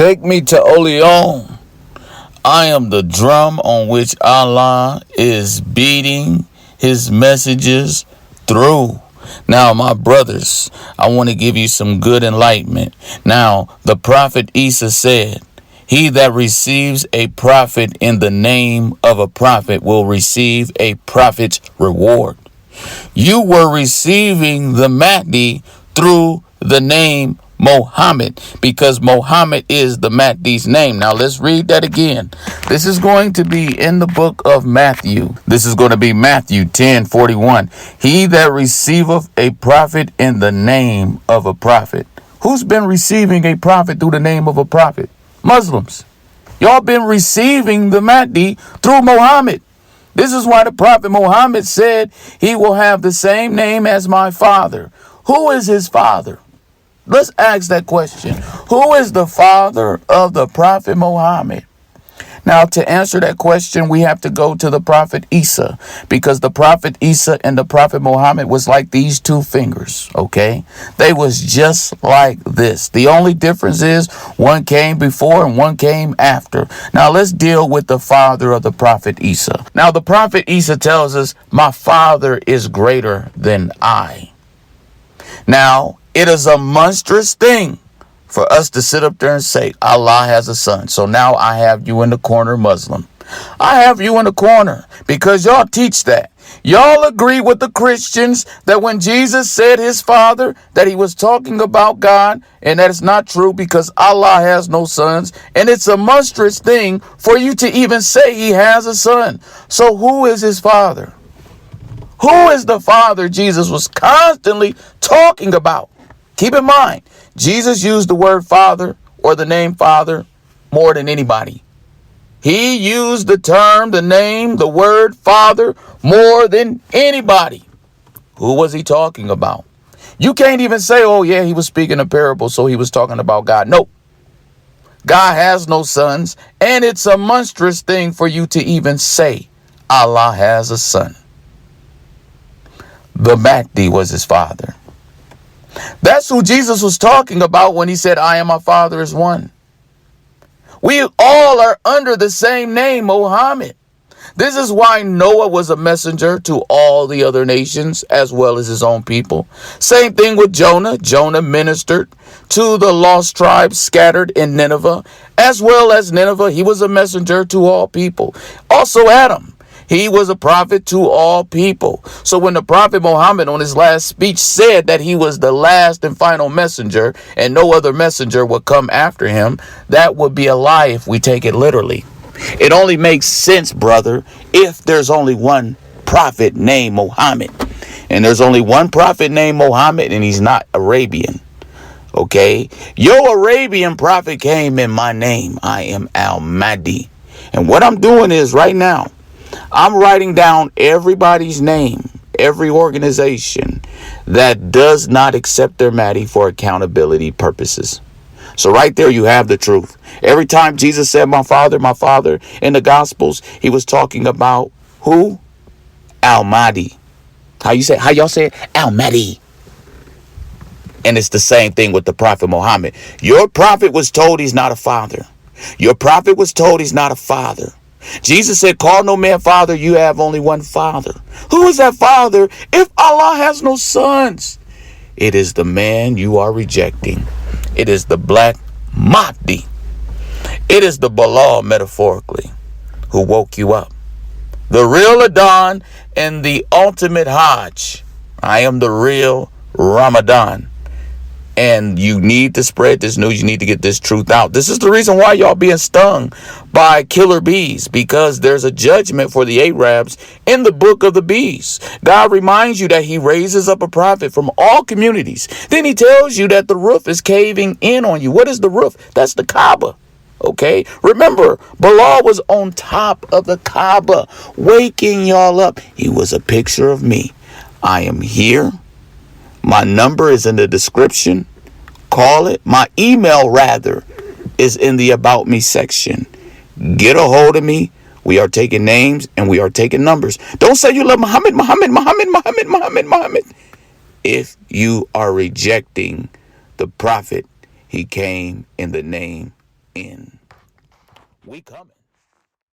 Take me to Oleon. I am the drum on which Allah is beating his messages through. Now, my brothers, I want to give you some good enlightenment. Now, the prophet Isa said, he that receives a prophet in the name of a prophet will receive a prophet's reward. You were receiving the Mahdi through the name Muhammad, because Muhammad is the Mahdi's name. Now let's read that again. This is going to be in the book of Matthew. This is going to be Matthew 10:41. He that receiveth a prophet in the name of a prophet. Who's been receiving a prophet through the name of a prophet? Muslims. Y'all been receiving the Mahdi through Muhammad. This is why the prophet Muhammad said he will have the same name as my father. Who is his father? Let's ask that question. Who is the father of the prophet Muhammad? Now, to answer that question, we have to go to the prophet Isa, because the prophet Isa and the prophet Muhammad was like these two fingers, okay? They was just like this. The only difference is one came before and one came after. Now, let's deal with the father of the prophet Isa. Now, the prophet Isa tells us, my father is greater than I. Now, it is a monstrous thing for us to sit up there and say Allah has a son. So now I have you in the corner, Muslim. I have you in the corner because y'all teach that. Y'all agree with the Christians that when Jesus said his father, that he was talking about God, and that it's not true because Allah has no sons. And it's a monstrous thing for you to even say he has a son. So who is his father? Who is the father Jesus was constantly talking about? Keep in mind, Jesus used the word father or the name father more than anybody. He used the term, the name, the word father more than anybody. Who was he talking about? You can't even say, oh yeah, he was speaking a parable, so he was talking about God. No. God has no sons, and it's a monstrous thing for you to even say Allah has a son. The Mahdi was his father. That's who Jesus was talking about when he said, I and my father is one. We all are under the same name, Muhammad. This is why Noah was a messenger to all the other nations as well as his own people. Same thing with Jonah. Jonah ministered to the lost tribes scattered in Nineveh, as well as Nineveh. He was a messenger to all people. Also Adam. He was a prophet to all people. So when the prophet Muhammad on his last speech said that he was the last and final messenger and no other messenger would come after him, that would be a lie if we take it literally. It only makes sense, brother, if there's only one prophet named Muhammad. And there's only one prophet named Muhammad, and he's not Arabian. Okay? Your Arabian prophet came in my name. I am Al-Mahdi. And what I'm doing is right now, I'm writing down everybody's name, every organization that does not accept their Mahdi for accountability purposes. So right there you have the truth. Every time Jesus said my father in the Gospels, he was talking about who? Al-Mahdi. How y'all say it? Al-Mahdi. And it's the same thing with the prophet Muhammad. Your prophet was told he's not a father. Your prophet was told he's not a father. Jesus said, call no man father, you have only one father. Who is that father if Allah has no sons? It is the man you are rejecting. It is the black Mahdi. It is the Bilal, metaphorically, who woke you up. The real Adhan and the ultimate Hajj. I am the real Ramadan. And you need to spread this news. You need to get this truth out. This is the reason why y'all being stung by killer bees, because there's a judgment for the Arabs in the book of the bees. God reminds you that he raises up a prophet from all communities. Then he tells you that the roof is caving in on you. What is the roof? That's the Kaaba. Okay, remember, Bilal was on top of the Kaaba, waking y'all up. He was a picture of me. I am here. My number is in the description. Call it. My email, rather, is in the About Me section. Get a hold of me. We are taking names and we are taking numbers. Don't say you love Muhammad. If you are rejecting the prophet, he came in the name in. We coming.